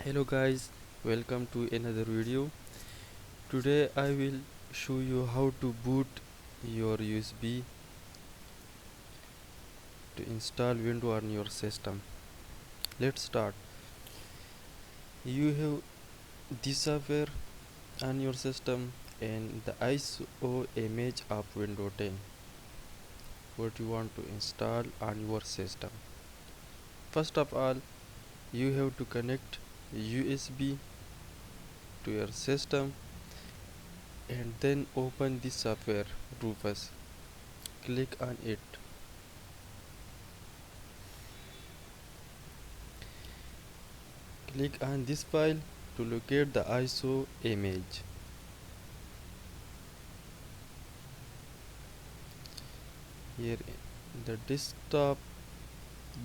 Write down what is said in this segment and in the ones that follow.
Hello guys, welcome to another video. Today I will show you how to boot your USB to install Windows on your system. Let's start. You have this software on your system and the ISO image of Windows 10 what you want to install on your system. First of all, you have to connect USB to your system and then open the software Rufus. Click on it. Click on this file to locate the ISO image. Here in the desktop,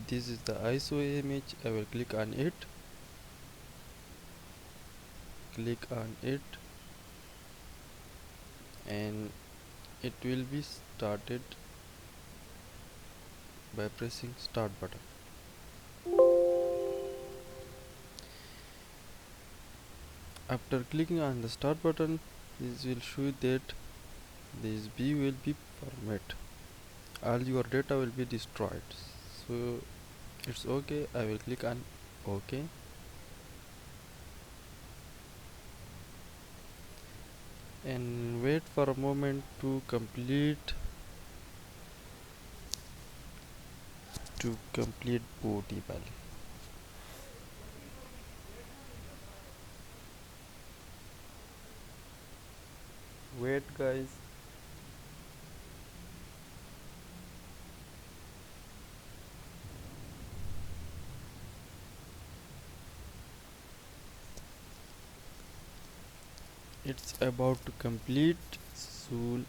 this is the ISO image. I will click on it. Click on it and it will be started by pressing start button. After clicking on the start button, this will show that this B will be format. All your data will be destroyed. So it's okay. I will click on OK and wait for a moment to complete bootable. Wait guys. It's about to complete. So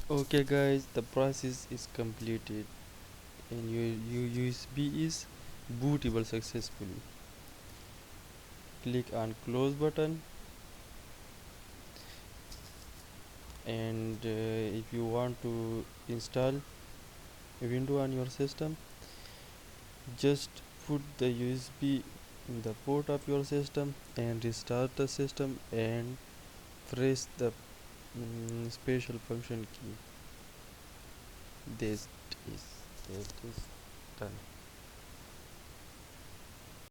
okay guys, the process is completed and your USB is bootable successfully. Click on close button and if you want to install a window on your system, just put the USB in the port of your system and restart the system and press the special function key. This is it is done.